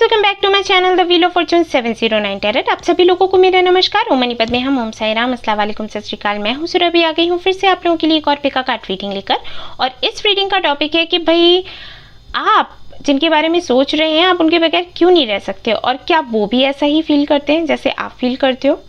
Guys, welcome back to my channel the wheel of fortune 709 tarot. आप सभी लोगों को मेरा नमस्कार। ओम मणिपत में हम ओम साई राम, अस्सलाम वालेकुम, सत श्री अकाल। मैं हूं सुरभि, आ गई हूं फिर से आप लोगों के लिए एक और पिका कार्ड रीडिंग लेकर। और इस रीडिंग का टॉपिक है कि भाई आप जिनके बारे में सोच रहे हैं आप उनके बगैर क्यों नहीं रह सकते, और क्या वो भी ऐसा ही फील करते हैं जैसे आप फील करते हो।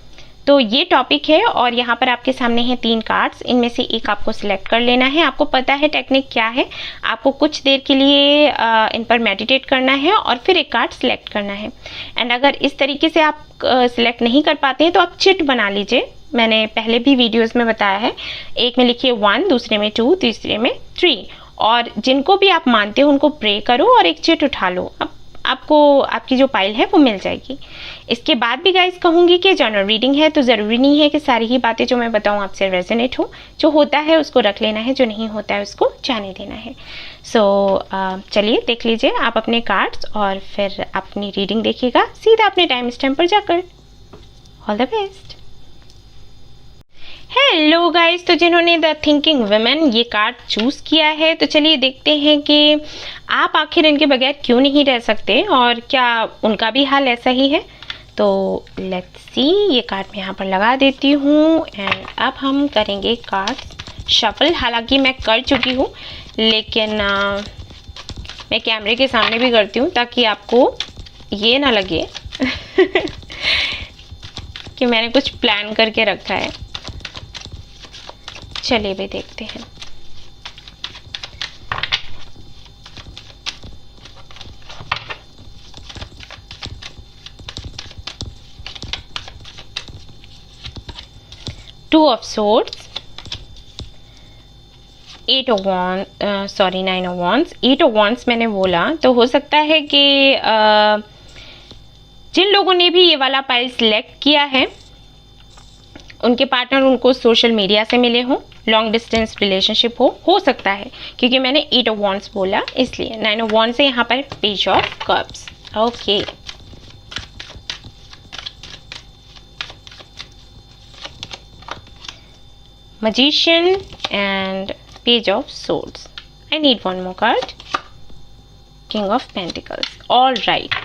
तो ये टॉपिक है और यहाँ पर आपके सामने हैं 3 कार्ड्स। इनमें से एक आपको सिलेक्ट कर लेना है। आपको पता है टेक्निक क्या है, आपको कुछ देर के लिए इन पर मेडिटेट करना है और फिर एक कार्ड सिलेक्ट करना है। एंड अगर इस तरीके से आप सिलेक्ट नहीं कर पाते हैं तो आप चिट बना लीजिए। मैंने पहले भी वीडियोस में बताया है, एक में लिखिए 1, दूसरे में 2, तीसरे में 3, और जिनको भी आप मानते हो उनको प्रे करो और एक चिट उठा लो। अब आपको आपकी जो पाइल है वो मिल जाएगी। इसके बाद भी गाइस कहूँगी कि जनरल रीडिंग है तो ज़रूरी नहीं है कि सारी ही बातें जो मैं बताऊँ आपसे रेजोनेट हो। जो होता है उसको रख लेना है, जो नहीं होता है उसको जाने देना है। चलिए देख लीजिए आप अपने कार्ड्स और फिर अपनी रीडिंग देखिएगा सीधा अपने टाइम स्टैम्प पर जाकर। All the best. Hello guys, तो जिन्होंने द थिंकिंग वुमेन ये कार्ड चूज़ किया है, तो चलिए देखते हैं कि आप आखिर इनके बगैर क्यों नहीं रह सकते और क्या उनका भी हाल ऐसा ही है। तो लेट्स सी, ये कार्ड मैं यहाँ पर लगा देती हूँ एंड अब हम करेंगे कार्ड शफल। हालांकि मैं कर चुकी हूँ लेकिन मैं कैमरे के सामने भी करती हूँ ताकि आपको ये ना लगे कि मैंने कुछ प्लान करके रखा है। चलिए भी देखते हैं। Two of swords, 8 of wands, 9 of wands. 8 of wands मैंने बोला तो हो सकता है कि जिन लोगों ने भी ये वाला पाइल सिलेक्ट किया है उनके पार्टनर उनको सोशल मीडिया से मिले हों, लॉन्ग डिस्टेंस रिलेशनशिप हो सकता है, क्योंकि मैंने 8 ऑफ वॉन्ड्स बोला इसलिए। 9 ऑफ वॉन्ड्स से यहाँ पर page of cups. Okay, magician and page of swords. I need one more card. King of Pentacles. All right.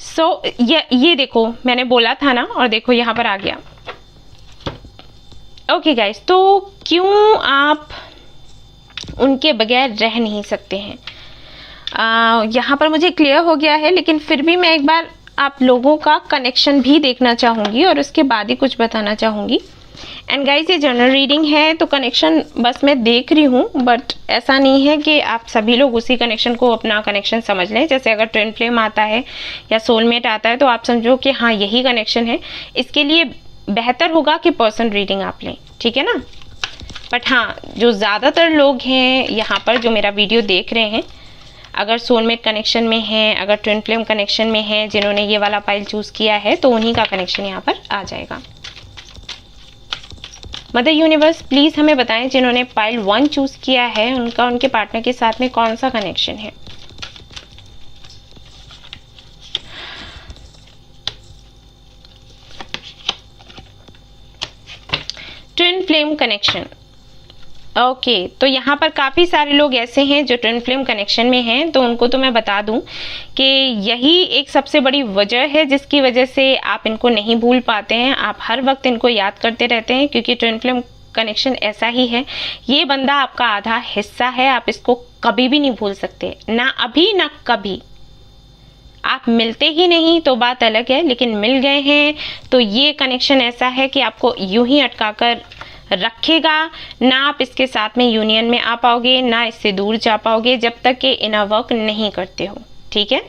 So ये देखो मैंने बोला था ना, और देखो यहाँ पर आ गया। ओके गाइस, तो क्यों आप उनके बगैर रह नहीं सकते हैं, यहाँ पर मुझे क्लियर हो गया है, लेकिन फिर भी मैं एक बार आप लोगों का कनेक्शन भी देखना चाहूँगी और उसके बाद ही कुछ बताना चाहूँगी। एंड गाइस, ये जनरल रीडिंग है तो कनेक्शन बस मैं देख रही हूँ, बट ऐसा नहीं है कि आप सभी लोग उसी कनेक्शन को अपना कनेक्शन समझ लें। जैसे अगर ट्विन फ्लेम आता है या सोलमेट आता है तो आप समझो कि हाँ यही कनेक्शन है। इसके लिए बेहतर होगा कि पर्सन रीडिंग आप लें, ठीक है ना। बट हाँ, जो ज़्यादातर लोग हैं यहाँ पर जो मेरा वीडियो देख रहे हैं, अगर सोलमेट कनेक्शन में हैं, अगर ट्विन फ्लेम कनेक्शन में हैं, जिन्होंने ये वाला पाइल चूज़ किया है, तो उन्हीं का कनेक्शन यहाँ पर आ जाएगा। मदर यूनिवर्स प्लीज़ हमें बताएं, जिन्होंने पाइल 1 चूज़ किया है उनका उनके पार्टनर के साथ में कौन सा कनेक्शन है। Twin flame connection. ओके, तो यहाँ पर काफ़ी सारे लोग ऐसे हैं जो ट्विन फ्लेम कनेक्शन में हैं, तो उनको तो मैं बता दूं कि यही एक सबसे बड़ी वजह है जिसकी वजह से आप इनको नहीं भूल पाते हैं। आप हर वक्त इनको याद करते रहते हैं, क्योंकि ट्विन फ्लेम कनेक्शन ऐसा ही है। ये बंदा आपका आधा हिस्सा है, आप इसको कभी भी नहीं भूल सकते, ना अभी ना कभी। आप मिलते ही नहीं तो बात अलग है, लेकिन मिल गए हैं तो ये कनेक्शन ऐसा है कि आपको यूं ही अटका कर रखेगा। ना आप इसके साथ में यूनियन में आ पाओगे, ना इससे दूर जा पाओगे जब तक कि इनर वर्क नहीं करते हो, ठीक है।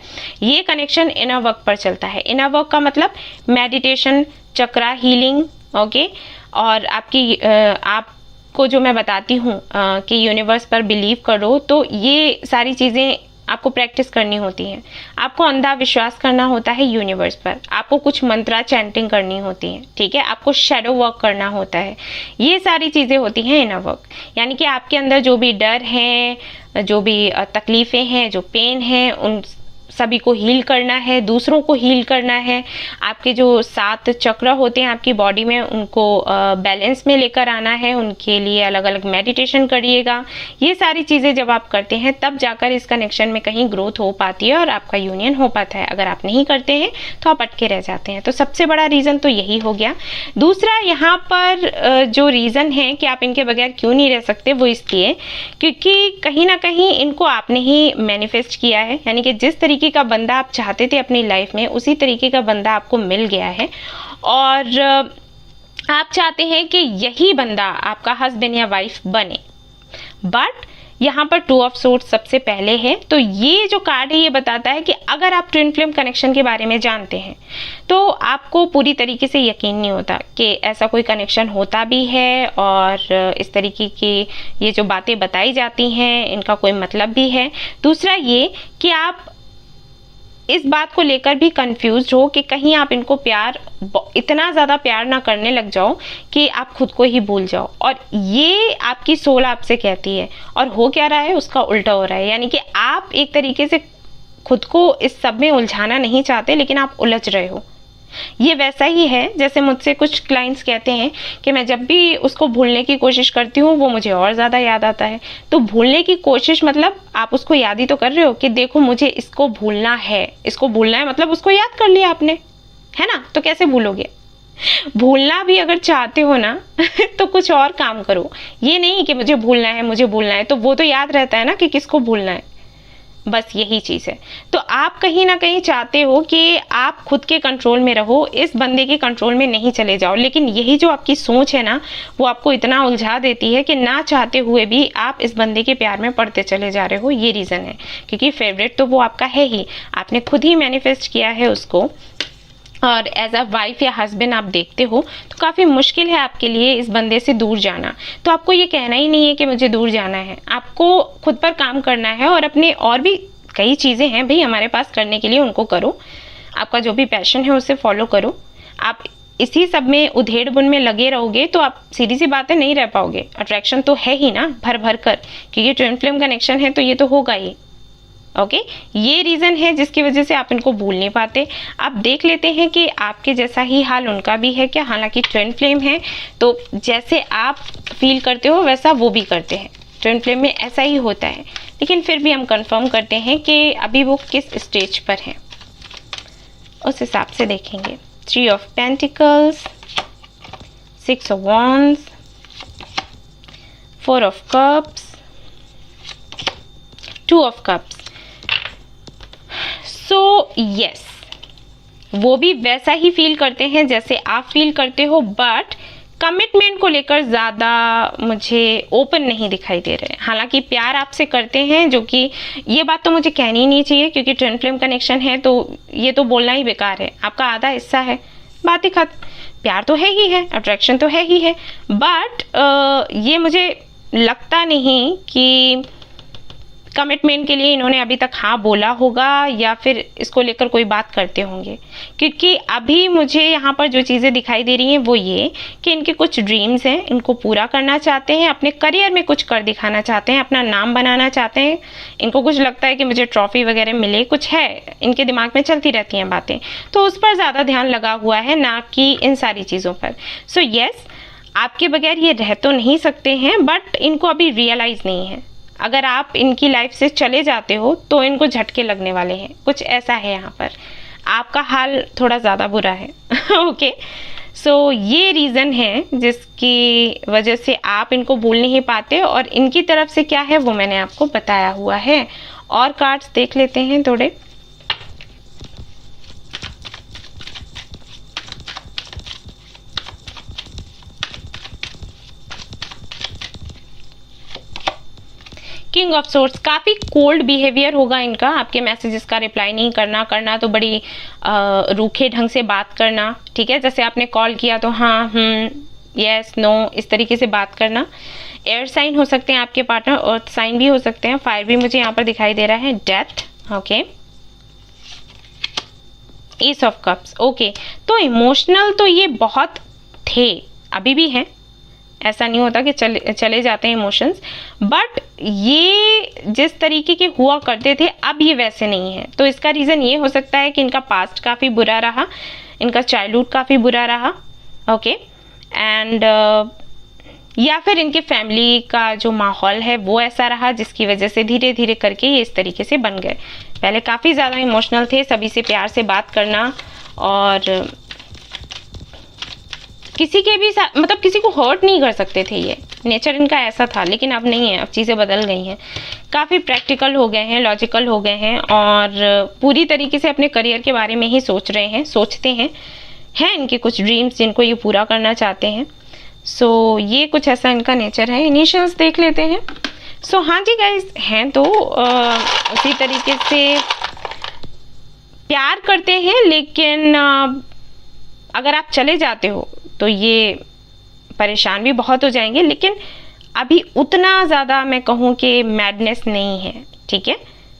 ये कनेक्शन इनर वर्क पर चलता है। इनर वर्क का मतलब मेडिटेशन, चक्रा हीलिंग, ओके। और आपको जो मैं बताती हूँ कि यूनिवर्स पर बिलीव करो, तो ये सारी चीज़ें आपको प्रैक्टिस करनी होती है। आपको अंधा विश्वास करना होता है यूनिवर्स पर, आपको कुछ मंत्रा चैंटिंग करनी होती है, ठीक है। आपको शैडो वर्क करना होता है। ये सारी चीज़ें होती हैं इनर वर्क। यानी कि आपके अंदर जो भी डर है, जो भी तकलीफ़ें हैं, जो पेन है, उन सभी को हील करना है, दूसरों को हील करना है, आपके जो 7 चक्र होते हैं आपकी बॉडी में उनको बैलेंस में लेकर आना है, उनके लिए अलग अलग मेडिटेशन करिएगा। ये सारी चीज़ें जब आप करते हैं तब जाकर इस कनेक्शन में कहीं ग्रोथ हो पाती है और आपका यूनियन हो पाता है। अगर आप नहीं करते हैं तो आप अटके रह जाते हैं। तो सबसे बड़ा रीज़न तो यही हो गया। दूसरा यहाँ पर जो रीज़न है कि आप इनके बगैर क्यों नहीं रह सकते, वो इसलिए क्योंकि कहीं ना कहीं इनको आपने ही मैनिफेस्ट किया है। यानी कि जिस तरीके का बंदा आप चाहते थे अपनी लाइफ में उसी तरीके का बंदा आपको मिल गया है और आप चाहते हैं कि यही बंदा आपका हस्बैंड या वाइफ बने। बट यहाँ पर 2 ऑफ सोर्ड्स सबसे पहले है। तो ये जो कार्ड है ये बताता है कि अगर आप ट्विन फ्लेम कनेक्शन के बारे में जानते हैं तो आपको पूरी तरीके से यकीन नहीं होता कि ऐसा कोई कनेक्शन होता भी है और इस तरीके की ये जो बातें बताई जाती हैं इनका कोई मतलब भी है। दूसरा ये कि आप इस बात को लेकर भी कंफ्यूज हो कि कहीं आप इनको प्यार, इतना ज़्यादा प्यार ना करने लग जाओ कि आप खुद को ही भूल जाओ। और ये आपकी सोल आपसे कहती है और हो क्या रहा है उसका उल्टा हो रहा है। यानी कि आप एक तरीके से खुद को इस सब में उलझाना नहीं चाहते लेकिन आप उलझ रहे हो। ये वैसा ही है जैसे मुझसे कुछ क्लाइंट्स कहते हैं कि मैं जब भी उसको भूलने की कोशिश करती हूँ वो मुझे और ज़्यादा याद आता है। तो भूलने की कोशिश मतलब आप उसको याद ही तो कर रहे हो कि देखो मुझे इसको भूलना है, इसको भूलना है, मतलब उसको याद कर लिया आपने, है ना। तो कैसे भूलोगे? भूलना भी अगर चाहते हो ना तो कुछ और काम करो। ये नहीं कि मुझे भूलना है, मुझे भूलना है, तो वो तो याद रहता है ना कि किसको भूलना है। बस यही चीज़ है। तो आप कहीं ना कहीं चाहते हो कि आप खुद के कंट्रोल में रहो, इस बंदे के कंट्रोल में नहीं चले जाओ। लेकिन यही जो आपकी सोच है ना वो आपको इतना उलझा देती है कि ना चाहते हुए भी आप इस बंदे के प्यार में पड़ते चले जा रहे हो। ये रीज़न है क्योंकि फेवरेट तो वो आपका है ही, आपने खुद ही मैनिफेस्ट किया है उसको। और एज अ वाइफ या हस्बैंड आप देखते हो तो काफ़ी मुश्किल है आपके लिए इस बंदे से दूर जाना। तो आपको ये कहना ही नहीं है कि मुझे दूर जाना है, आपको खुद पर काम करना है और अपने और भी कई चीज़ें हैं भाई हमारे पास करने के लिए, उनको करो। आपका जो भी पैशन है उसे फॉलो करो। आप इसी सब में उधेड़ बुन में लगे रहोगे तो आप सीधी सी बातें नहीं रह पाओगे। अट्रैक्शन तो है ही ना भर भर कर, क्योंकि ट्विन फ्लेम कनेक्शन है तो ये तो होगा ही। ओके, ये रीज़न है जिसकी वजह से आप इनको भूल नहीं पाते। आप देख लेते हैं कि आपके जैसा ही हाल उनका भी है क्या। हालांकि ट्विन फ्लेम है तो जैसे आप फील करते हो वैसा वो भी करते हैं। ट्विन फ्लेम में ऐसा ही होता है, लेकिन फिर भी हम कंफर्म करते हैं कि अभी वो किस स्टेज पर हैं, उस हिसाब से देखेंगे। 3 of pentacles, 6 of wands, 4 of cups, 2 of cups. So yes, वो भी वैसा ही फील करते हैं जैसे आप फील करते हो, बट कमिटमेंट को लेकर ज़्यादा मुझे ओपन नहीं दिखाई दे रहे हैं। हालांकि प्यार आपसे करते हैं, जो कि ये बात तो मुझे कहनी ही नहीं चाहिए क्योंकि ट्विन फ्लेम कनेक्शन है तो ये तो बोलना ही बेकार है। आपका आधा हिस्सा है, बात ही खत्म। प्यार तो है ही है, अट्रैक्शन तो है ही है, बट ये मुझे लगता नहीं कि कमिटमेंट के लिए इन्होंने अभी तक हाँ बोला होगा या फिर इसको लेकर कोई बात करते होंगे। क्योंकि अभी मुझे यहाँ पर जो चीज़ें दिखाई दे रही हैं वो ये कि इनके कुछ ड्रीम्स हैं, इनको पूरा करना चाहते हैं, अपने करियर में कुछ कर दिखाना चाहते हैं, अपना नाम बनाना चाहते हैं। इनको कुछ लगता है कि मुझे ट्रॉफी वगैरह मिले, कुछ है इनके दिमाग में चलती रहती हैं बातें, तो उस पर ज़्यादा ध्यान लगा हुआ है, ना कि इन सारी चीज़ों पर। सो यस, आपके बगैर ये रह तो नहीं सकते हैं, बट इनको अभी रियलाइज़ नहीं है। अगर आप इनकी लाइफ से चले जाते हो तो इनको झटके लगने वाले हैं, कुछ ऐसा है यहाँ पर। आपका हाल थोड़ा ज़्यादा बुरा है। ओके, सो ये रीज़न है जिसकी वजह से आप इनको भूल नहीं पाते, और इनकी तरफ से क्या है वो मैंने आपको बताया हुआ है। और कार्ड्स देख लेते हैं थोड़े। किंग ऑफ सोर्ड्स, काफ़ी कोल्ड बिहेवियर होगा इनका। आपके मैसेजेस का रिप्लाई नहीं करना तो बड़ी रूखे ढंग से बात करना, ठीक है। जैसे आपने कॉल किया तो हाँ यस नो इस तरीके से बात करना। एयर साइन हो सकते हैं आपके पार्टनर, अर्थ साइन भी हो सकते हैं, फायर भी मुझे यहाँ पर दिखाई दे रहा है, death. Okay, S of cups. Okay, तो इमोशनल तो ये बहुत थे, अभी भी हैं, ऐसा नहीं होता कि चले जाते हैं इमोशंस, बट ये जिस तरीके के हुआ करते थे अब ये वैसे नहीं है। तो इसका रीज़न ये हो सकता है कि इनका पास्ट काफ़ी बुरा रहा, इनका चाइल्डहुड काफ़ी बुरा रहा, ओके, एंड या फिर इनके फैमिली का जो माहौल है वो ऐसा रहा जिसकी वजह से धीरे धीरे करके ये इस तरीके से बन गए। पहले काफ़ी ज़्यादा इमोशनल थे, सभी से प्यार से बात करना और किसी के भी साथ मतलब किसी को हर्ट नहीं कर सकते थे, ये नेचर इनका ऐसा था। लेकिन अब नहीं है, अब चीज़ें बदल गई हैं, काफ़ी प्रैक्टिकल हो गए हैं, लॉजिकल हो गए हैं और पूरी तरीके से अपने करियर के बारे में ही सोच रहे हैं, सोचते हैं इनके कुछ ड्रीम्स जिनको ये पूरा करना चाहते हैं। सो ये कुछ ऐसा इनका नेचर है। इनिशियल्स देख लेते हैं। सो हाँ जी गाइस, हैं तो उसी तरीके से प्यार करते हैं, लेकिन अगर आप चले जाते हो तो ये परेशान भी बहुत हो जाएंगे, लेकिन अभी उतना ज़्यादा मैं कहूँ कि मैडनेस नहीं है, ठीक है।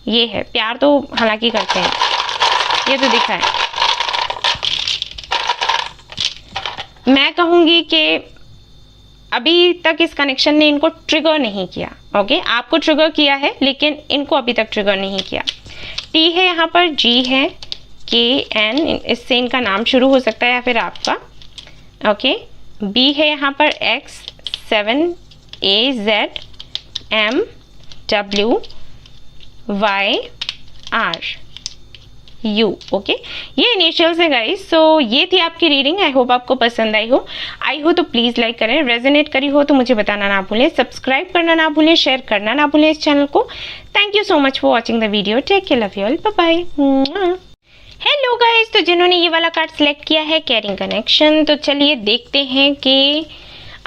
ये है, प्यार तो हालांकि करते हैं, ये तो दिखा है। मैं कहूँगी कि अभी तक इस कनेक्शन ने इनको ट्रिगर नहीं किया, ओके। आपको ट्रिगर किया है लेकिन इनको अभी तक ट्रिगर नहीं किया। टी है यहाँ पर, जी है, के एन, इससे इनका नाम शुरू हो सकता है या फिर आपका, ओके। बी है यहाँ पर X, 7 A Z M W Y R U, okay. ये इनिशियल्स है गाइस। सो ये थी आपकी रीडिंग। आई होप आपको पसंद आई हो तो प्लीज़ लाइक करें, रेजोनेट करी हो तो मुझे बताना ना भूलें, सब्सक्राइब करना ना भूलें, शेयर करना ना भूलें इस चैनल को। Thank you so much for watching the video. Take care, love you all, bye bye. Hello guys, तो जिन्होंने ये वाला कार्ड सेलेक्ट किया है कैरिंग कनेक्शन, तो चलिए देखते हैं कि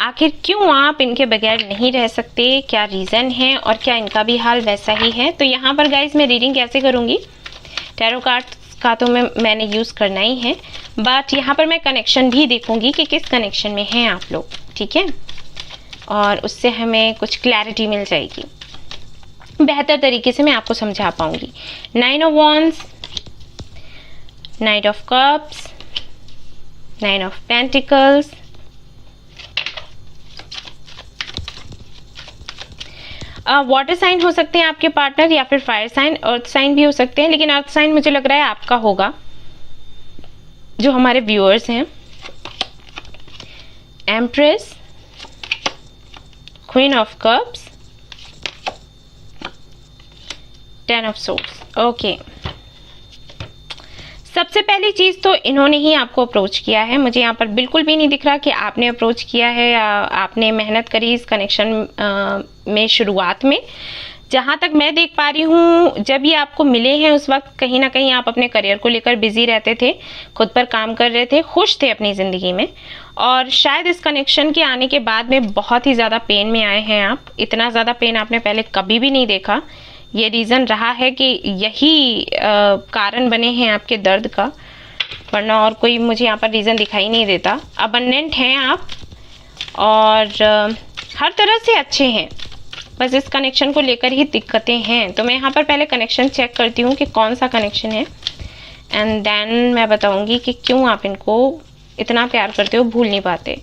आखिर क्यों आप इनके बगैर नहीं रह सकते, क्या रीज़न है और क्या इनका भी हाल वैसा ही है। तो यहाँ पर गाइस मैं रीडिंग कैसे करूँगी, टैरो कार्ड्स का तो मैंने यूज़ करना ही है, बट यहाँ पर मैं कनेक्शन भी देखूँगी कि किस कनेक्शन में हैं आप लोग, ठीक है, और उससे हमें कुछ क्लैरिटी मिल जाएगी, बेहतर तरीके से मैं आपको समझा पाऊँगी। 9 of wands, Knight of Cups, 9 of Pentacles, water sign हो सकते हैं आपके पार्टनर या फिर फायर साइन, अर्थ साइन भी हो सकते हैं, लेकिन अर्थ साइन मुझे लग रहा है आपका होगा, जो हमारे व्यूअर्स हैं। Empress, queen of cups, 10 of swords, okay. सबसे पहली चीज़ तो इन्होंने ही आपको अप्रोच किया है। मुझे यहाँ पर बिल्कुल भी नहीं दिख रहा कि आपने अप्रोच किया है या आपने मेहनत करी इस कनेक्शन में शुरुआत में। जहाँ तक मैं देख पा रही हूँ, जब ये आपको मिले हैं उस वक्त कहीं ना कहीं आप अपने करियर को लेकर बिजी रहते थे, खुद पर काम कर रहे थे, खुश थे अपनी ज़िंदगी में, और शायद इस कनेक्शन के आने के बाद में बहुत ही ज़्यादा पेन में आए हैं आप। इतना ज़्यादा पेन आपने पहले कभी भी नहीं देखा। ये रीज़न रहा है कि यही कारण बने हैं आपके दर्द का, वरना और कोई मुझे यहाँ पर रीज़न दिखाई नहीं देता। अबंडेंट हैं आप और हर तरह से अच्छे हैं, बस इस कनेक्शन को लेकर ही दिक्कतें हैं। तो मैं यहाँ पर पहले कनेक्शन चेक करती हूँ कि कौन सा कनेक्शन है, एंड देन मैं बताऊँगी कि क्यों आप इनको इतना प्यार करते हो, भूल नहीं पाते।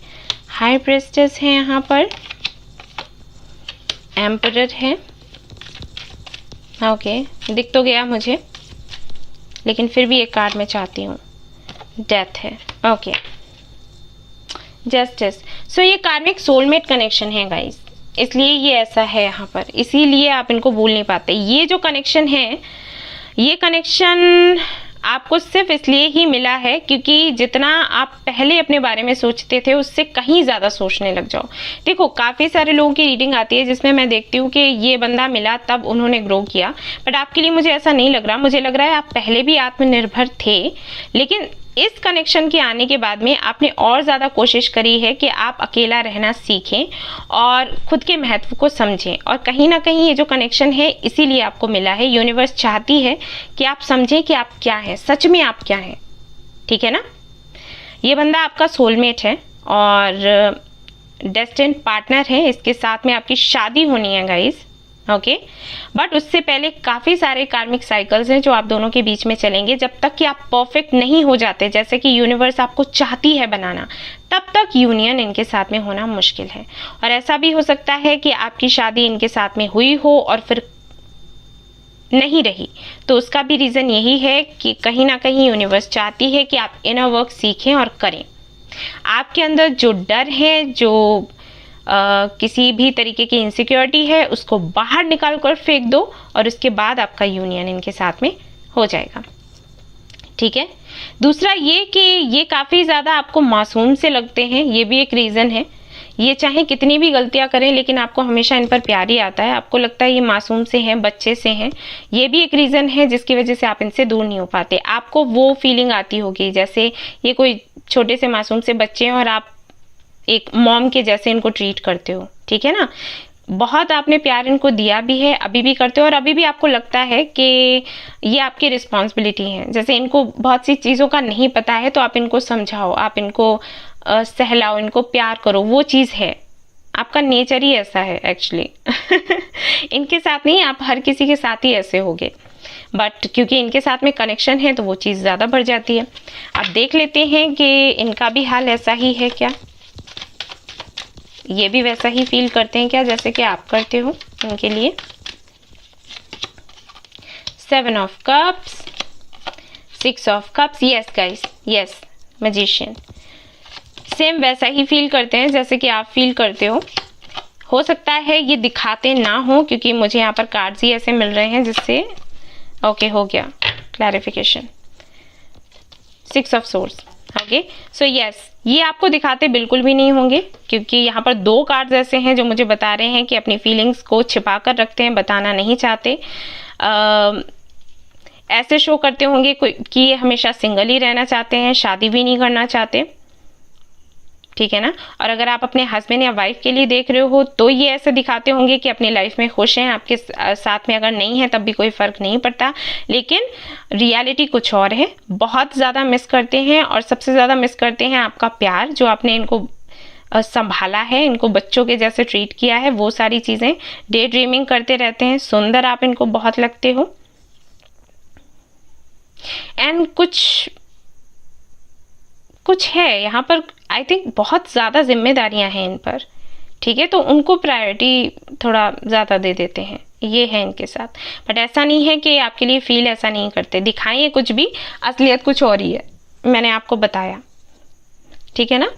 हाई प्रेस्टेस है यहाँ पर, एम्परर है, ओके, दिख तो गया मुझे, लेकिन फिर भी एक कार्ड मैं चाहती हूँ, डेथ है, ओके, जस्टिस। सो ये कार्मिक सोलमेट कनेक्शन है गाइस, इसलिए ये ऐसा है यहाँ पर, इसीलिए आप इनको भूल नहीं पाते। ये जो कनेक्शन है, ये कनेक्शन आपको सिर्फ इसलिए ही मिला है क्योंकि जितना आप पहले अपने बारे में सोचते थे उससे कहीं ज़्यादा सोचने लग जाओ। देखो, काफ़ी सारे लोगों की रीडिंग आती है जिसमें मैं देखती हूँ कि ये बंदा मिला तब उन्होंने ग्रो किया, बट आपके लिए मुझे ऐसा नहीं लग रहा। मुझे लग रहा है आप पहले भी आत्मनिर्भर थे, लेकिन इस कनेक्शन के आने के बाद में आपने और ज़्यादा कोशिश करी है कि आप अकेला रहना सीखें और खुद के महत्व को समझें, और कहीं ना कहीं ये जो कनेक्शन है इसीलिए आपको मिला है। यूनिवर्स चाहती है कि आप समझें कि आप क्या हैं, सच में आप क्या हैं, ठीक है ना। ये बंदा आपका सोलमेट है और डेस्टिन्ड पार्टनर है, इसके साथ में आपकी शादी होनी है गाइस, ओके बट उससे पहले काफ़ी सारे कार्मिक साइकिल्स हैं जो आप दोनों के बीच में चलेंगे। जब तक कि आप परफेक्ट नहीं हो जाते, जैसे कि यूनिवर्स आपको चाहती है बनाना, तब तक यूनियन इनके साथ में होना मुश्किल है। और ऐसा भी हो सकता है कि आपकी शादी इनके साथ में हुई हो और फिर नहीं रही, तो उसका भी रीज़न यही है कि कहीं ना कहीं यूनिवर्स चाहती है कि आप इनर वर्क सीखें और करें। आपके अंदर जो डर है, जो किसी भी तरीके की इनसिक्योरिटी है, उसको बाहर निकाल कर फेंक दो और उसके बाद आपका यूनियन इनके साथ में हो जाएगा। ठीक है। दूसरा ये कि ये काफ़ी ज़्यादा आपको मासूम से लगते हैं, ये भी एक रीज़न है। ये चाहे कितनी भी गलतियां करें लेकिन आपको हमेशा इन पर प्यार ही आता है, आपको लगता है ये मासूम से हैं, बच्चे से हैं। ये भी एक रीज़न है जिसकी वजह से आप इनसे दूर नहीं हो पाते। आपको वो फीलिंग आती होगी जैसे ये कोई छोटे से मासूम से बच्चे हैं और आप एक मॉम के जैसे इनको ट्रीट करते हो। ठीक है ना, बहुत आपने प्यार इनको दिया भी है, अभी भी करते हो, और अभी भी आपको लगता है कि ये आपकी रिस्पॉन्सिबिलिटी है। जैसे इनको बहुत सी चीज़ों का नहीं पता है तो आप इनको समझाओ, आप इनको सहलाओ, इनको प्यार करो, वो चीज़ है। आपका नेचर ही ऐसा है एक्चुअली। इनके साथ नहीं, आप हर किसी के साथ ही ऐसे होगे, बट क्योंकि इनके साथ में कनेक्शन है तो वो चीज़ ज़्यादा बढ़ जाती है। आप देख लेते हैं कि इनका भी हाल ऐसा ही है क्या, ये भी वैसा ही फील करते हैं क्या जैसे कि आप करते हो इनके लिए। 7 of cups, 6 of cups, yes guys, yes, magician same वैसा ही फील करते हैं जैसे कि आप फील करते हो सकता है ये दिखाते ना हो क्योंकि मुझे यहाँ पर कार्ड्स ही ऐसे मिल रहे हैं जिससे ओके हो गया clarification. 6 of source, okay, so yes, ये आपको दिखाते बिल्कुल भी नहीं होंगे क्योंकि यहाँ पर 2 कार्ड्स ऐसे हैं जो मुझे बता रहे हैं कि अपनी फीलिंग्स को छिपा कर रखते हैं, बताना नहीं चाहते। ऐसे शो करते होंगे कि ये हमेशा सिंगल ही रहना चाहते हैं, शादी भी नहीं करना चाहते। ठीक है ना। और अगर आप अपने हस्बैंड या वाइफ के लिए देख रहे हो तो ये ऐसे दिखाते होंगे कि अपनी लाइफ में खुश हैं, आपके साथ में अगर नहीं है तब भी कोई फ़र्क नहीं पड़ता, लेकिन रियलिटी कुछ और है। बहुत ज़्यादा मिस करते हैं और सबसे ज़्यादा मिस करते हैं आपका प्यार, जो आपने इनको संभाला है, इनको बच्चों के जैसे ट्रीट किया है, वो सारी चीज़ें। डे ड्रीमिंग करते रहते हैं, सुंदर आप इनको बहुत लगते हो। एंड कुछ है यहाँ पर, आई थिंक बहुत ज़्यादा जिम्मेदारियाँ हैं इन पर। ठीक है, तो उनको प्रायोरिटी थोड़ा ज़्यादा दे देते हैं, ये है इनके साथ। बट ऐसा नहीं है कि आपके लिए फील ऐसा नहीं करते, दिखाएं कुछ भी, असलियत कुछ और ही है, मैंने आपको बताया। ठीक है ना।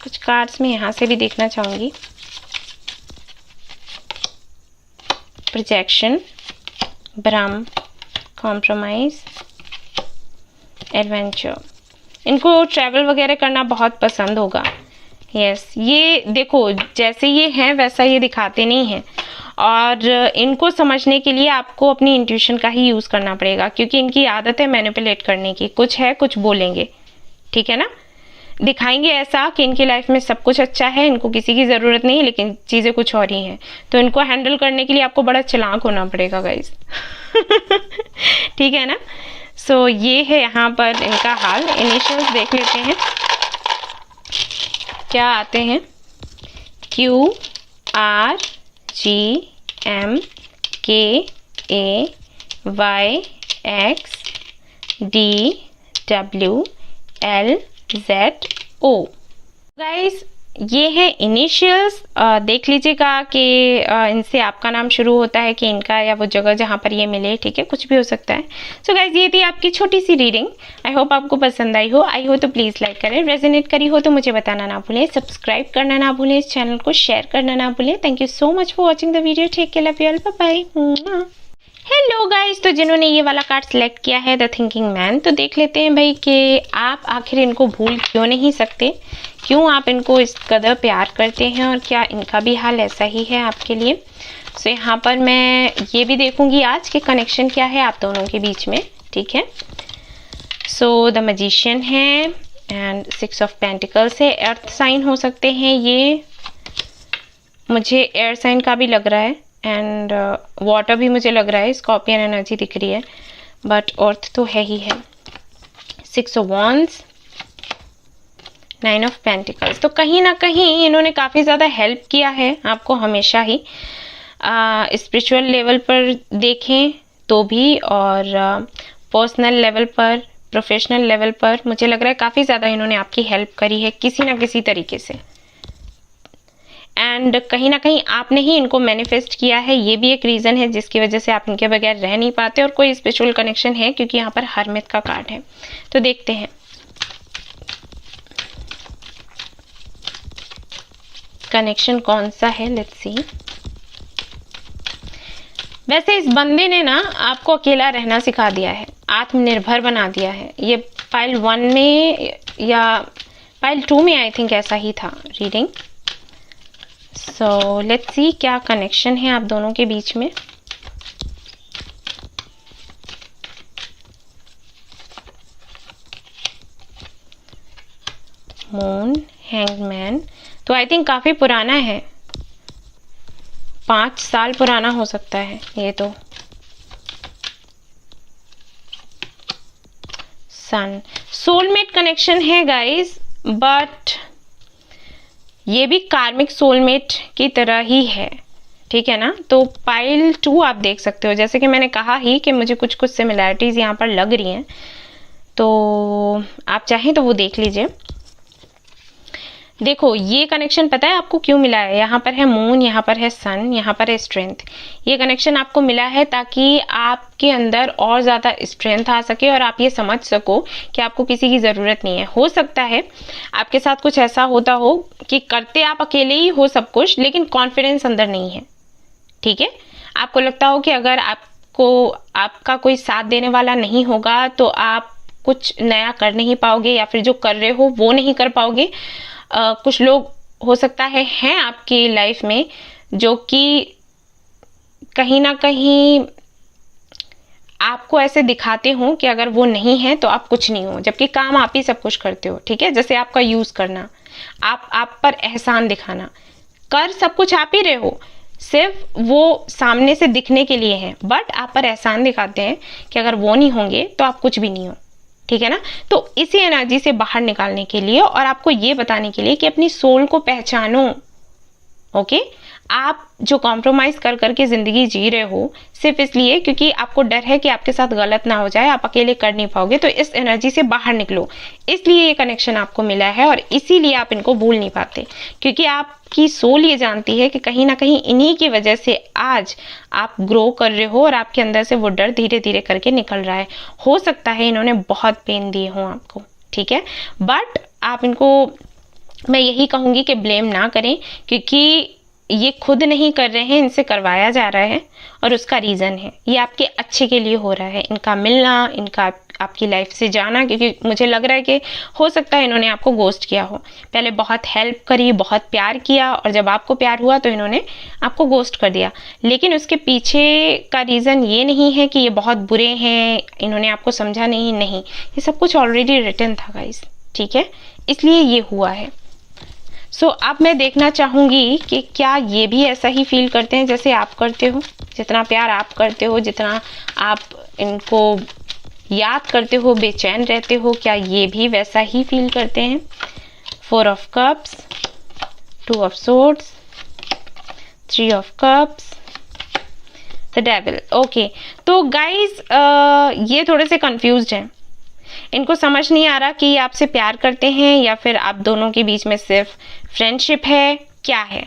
कुछ कार्ड्स में यहाँ से भी देखना चाहूँगी। प्रोजेक्शन, भ्रम, कॉम्प्रोमाइज़, एडवेंचर। इनको ट्रैवल वगैरह करना बहुत पसंद होगा। यस, ये देखो जैसे ये हैं वैसा ये दिखाते नहीं हैं, और इनको समझने के लिए आपको अपनी इंट्यूशन का ही यूज़ करना पड़ेगा क्योंकि इनकी आदत है मैनिपुलेट करने की। कुछ है, कुछ बोलेंगे, ठीक है ना, दिखाएंगे ऐसा कि इनकी लाइफ में सब कुछ अच्छा है, इनको किसी की ज़रूरत नहीं है, लेकिन चीज़ें कुछ और ही हैं। तो इनको हैंडल करने के लिए आपको बड़ा चालाक होना पड़ेगा गाइस। ठीक है ना। सो ये है यहाँ पर इनका हाल। इनिशियल्स देख लेते हैं क्या आते हैं। Q R G M K A Y X D W L Z O। Guys ये है इनिशियल्स। देख लीजिएगा कि इनसे आपका नाम शुरू होता है कि इनका, या वो जगह जहाँ पर ये मिले। ठीक है, कुछ भी हो सकता है। सो गाइज ये थी आपकी छोटी सी रीडिंग। आई होप आपको पसंद आई हो तो प्लीज़ लाइक करें, रेजोनेट करी हो तो मुझे बताना ना भूलें, सब्सक्राइब करना ना भूलें, इस चैनल को शेयर करना ना भूलें। Thank you so much for watching the video. Take care, love you all, bye bye. Hello guys, तो जिन्होंने ये वाला कार्ड सेलेक्ट किया है द थिंकिंग मैन, तो देख लेते हैं भाई कि आप आखिर इनको भूल क्यों नहीं सकते, क्यों आप इनको इस कदर प्यार करते हैं, और क्या इनका भी हाल ऐसा ही है आपके लिए। सो यहाँ पर मैं ये भी देखूंगी आज के कनेक्शन क्या है आप दोनों के बीच में। ठीक है, सो द मैजिशियन है एंड 6 ऑफ पेंटिकल्स है। अर्थ साइन हो सकते हैं ये, मुझे एयर साइन का भी लग रहा है, एंड वाटर भी मुझे लग रहा है, स्कॉर्पियन एनर्जी दिख रही है, बट अर्थ तो है ही है। 6 ऑफ वॉन्ड्स, 9 ऑफ पेंटिकल्स। तो कहीं ना कहीं इन्होंने काफ़ी ज़्यादा हेल्प किया है आपको हमेशा ही, स्पिरिचुअल लेवल पर देखें तो भी और पर्सनल लेवल पर, प्रोफेशनल लेवल पर, मुझे लग रहा है काफ़ी ज़्यादा इन्होंने आपकी हेल्प करी है किसी ना किसी तरीके से। एंड कहीं ना कहीं आपने ही इनको मैनिफेस्ट किया है, ये भी एक रीज़न है जिसकी वजह से आप इनके बगैर रह नहीं पाते। और कोई स्पिरिचुअल कनेक्शन है क्योंकि यहाँ पर हरमित का कार्ड है। तो देखते हैं कनेक्शन कौन सा है, लेट्स सी। वैसे इस बंदे ने ना आपको अकेला रहना सिखा दिया है, आत्मनिर्भर बना दिया है। ये पाइल 1 में या पाइल 2 में आई थिंक ऐसा ही था रीडिंग। सो लेट्स सी क्या कनेक्शन है आप दोनों के बीच में। मून, हैंगमैन, तो आई थिंक काफ़ी पुराना है, 5 साल पुराना हो सकता है ये तो। सन, सोलमेट कनेक्शन है गाइस, बट ये भी कार्मिक सोलमेट की तरह ही है, ठीक है ना। तो पाइल 2 आप देख सकते हो, जैसे कि मैंने कहा ही कि मुझे कुछ कुछ सिमिलैरिटीज़ यहाँ पर लग रही हैं, तो आप चाहें तो वो देख लीजिए। देखो ये कनेक्शन पता है आपको क्यों मिला है, यहाँ पर है मून, यहाँ पर है सन, यहाँ पर है स्ट्रेंथ। ये कनेक्शन आपको मिला है ताकि आपके अंदर और ज़्यादा स्ट्रेंथ आ सके और आप ये समझ सको कि आपको किसी की ज़रूरत नहीं है। हो सकता है आपके साथ कुछ ऐसा होता हो कि करते आप अकेले ही हो सब कुछ, लेकिन कॉन्फिडेंस अंदर नहीं है, ठीक है। आपको लगता हो कि अगर आपका कोई साथ देने वाला नहीं होगा तो आप कुछ नया कर नहीं पाओगे, या फिर जो कर रहे हो वो नहीं कर पाओगे। कुछ लोग हो सकता है हैं आपकी लाइफ में जो कि कहीं ना कहीं आपको ऐसे दिखाते हो कि अगर वो नहीं है तो आप कुछ नहीं हो, जबकि काम आप ही सब कुछ करते हो, ठीक है। जैसे आपका यूज़ करना, आप पर एहसान दिखाना, कर सब कुछ आप ही रहे हो, सिर्फ वो सामने से दिखने के लिए है, बट आप पर एहसान दिखाते हैं कि अगर वो नहीं होंगे तो आप कुछ भी नहीं हो, ठीक है ना। तो इसी एनर्जी से बाहर निकालने के लिए और आपको ये बताने के लिए कि अपनी सोल को पहचानो, ओके। आप जो कॉम्प्रोमाइज़ कर करके ज़िंदगी जी रहे हो सिर्फ इसलिए क्योंकि आपको डर है कि आपके साथ गलत ना हो जाए, आप अकेले कर नहीं पाओगे, तो इस एनर्जी से बाहर निकलो। इसलिए ये कनेक्शन आपको मिला है और इसीलिए आप इनको भूल नहीं पाते, क्योंकि आपकी सोल ये जानती है कि कहीं ना कहीं इन्हीं की वजह से आज आप ग्रो कर रहे हो और आपके अंदर से वो डर धीरे धीरे करके निकल रहा है। हो सकता है इन्होंने बहुत पेन दिए हों आपको, ठीक है, बट आप इनको, मैं यही कहूँगी कि ब्लेम ना करें, क्योंकि ये खुद नहीं कर रहे हैं, इनसे करवाया जा रहा है और उसका रीज़न है, ये आपके अच्छे के लिए हो रहा है, इनका मिलना, इनका आपकी लाइफ से जाना। क्योंकि मुझे लग रहा है कि हो सकता है इन्होंने आपको गोस्ट किया हो, पहले बहुत हेल्प करी, बहुत प्यार किया, और जब आपको प्यार हुआ तो इन्होंने आपको गोस्ट कर दिया। लेकिन उसके पीछे का रीज़न ये नहीं है कि ये बहुत बुरे हैं, इन्होंने आपको समझा नहीं, ये सब कुछ ऑलरेडी रिटन था गाइस, ठीक है, इसलिए ये हुआ है। सो अब मैं देखना चाहूँगी कि क्या ये भी ऐसा ही फील करते हैं जैसे आप करते हो, जितना प्यार आप करते हो, जितना आप इनको याद करते हो, बेचैन रहते हो, क्या ये भी वैसा ही फील करते हैं। 4 of cups, 2 of swords, 3 of cups, the devil. Okay, तो गाइज ये थोड़े से कंफ्यूज्ड हैं, इनको समझ नहीं आ रहा कि ये आपसे प्यार करते हैं या फिर आप दोनों के बीच में सिर्फ फ्रेंडशिप है, क्या है।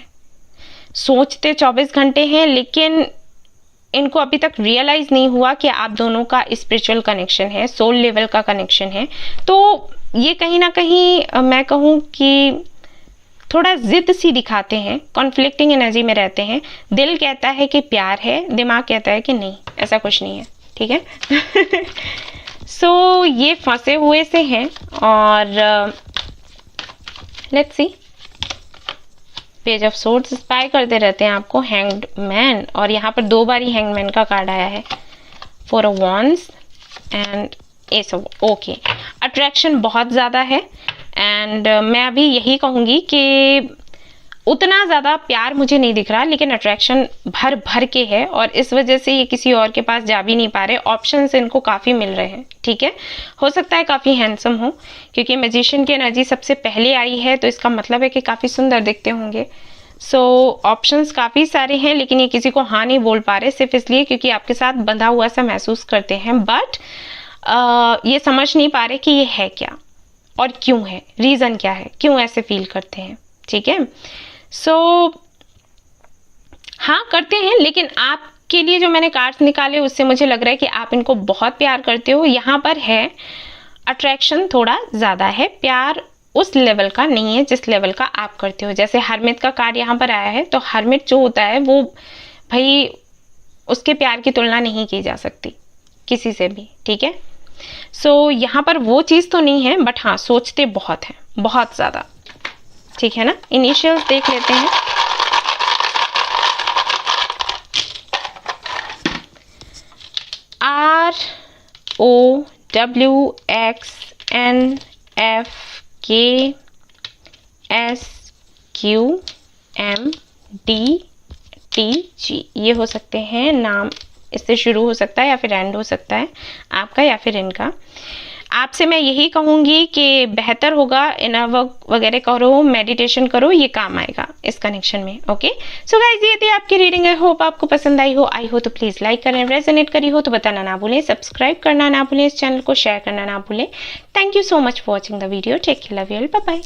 सोचते 24 घंटे हैं, लेकिन इनको अभी तक रियलाइज नहीं हुआ कि आप दोनों का स्पिरिचुअल कनेक्शन है, सोल लेवल का कनेक्शन है। तो ये कहीं ना कहीं मैं कहूँ कि थोड़ा जिद सी दिखाते हैं, कॉन्फ्लिक्टिंग एनर्जी में रहते हैं। दिल कहता है कि प्यार है, दिमाग कहता है कि नहीं, ऐसा कुछ नहीं है, ठीक है। सो ये फंसे हुए से हैं और let's see, page of swords spy करते रहते हैं आपको, हैंग्ड मैन, और यहाँ पर 2 बार ही हैंग्ड मैन का कार्ड आया है, 4 of wands and S of. Okay, attraction बहुत ज़्यादा है एंड मैं अभी यही कहूँगी कि उतना ज़्यादा प्यार मुझे नहीं दिख रहा, लेकिन अट्रैक्शन भर भर के है और इस वजह से ये किसी और के पास जा भी नहीं पा रहे। ऑप्शंस इनको काफ़ी मिल रहे हैं, ठीक है। हो सकता है काफ़ी हैंडसम हो, क्योंकि मैजिशियन की एनर्जी सबसे पहले आई है, तो इसका मतलब है कि काफ़ी सुंदर दिखते होंगे। सो ऑप्शंस काफ़ी सारे हैं, लेकिन ये किसी को हाँ नहीं बोल पा रहे, सिर्फ इसलिए क्योंकि आपके साथ बंधा हुआ सा महसूस करते हैं, बट ये समझ नहीं पा रहे कि ये है क्या और क्यों है, रीज़न क्या है, क्यों ऐसे फील करते हैं, ठीक है। सो हाँ करते हैं, लेकिन आपके लिए जो मैंने कार्ड्स निकाले उससे मुझे लग रहा है कि आप इनको बहुत प्यार करते हो। यहाँ पर है अट्रैक्शन थोड़ा ज़्यादा है, प्यार उस लेवल का नहीं है जिस लेवल का आप करते हो। जैसे हरमित का कार्ड यहाँ पर आया है, तो हरमित जो होता है वो भाई उसके प्यार की तुलना नहीं की जा सकती किसी से भी, ठीक है। सो यहाँ पर वो चीज़ तो नहीं है, बट हाँ सोचते बहुत हैं, बहुत ज़्यादा, ठीक है ना। इनिशियल्स देख लेते हैं। ROWXNFKSQMDTG, ये हो सकते हैं नाम, इससे शुरू हो सकता है या फिर एंड हो सकता है आपका या फिर इनका। आपसे मैं यही कहूँगी कि बेहतर होगा इनर वर्क वगैरह करो, मेडिटेशन करो, ये काम आएगा इस कनेक्शन में। ओके, सो गाइस ये थी आपकी रीडिंग। आई होप आपको पसंद आई हो तो प्लीज़ लाइक करें, रेजोनेट करी हो तो बताना ना भूलें, सब्सक्राइब करना ना भूलें, इस चैनल को शेयर करना ना भूलें। Thank you so much for watching the video. Take care, love you all, bye bye.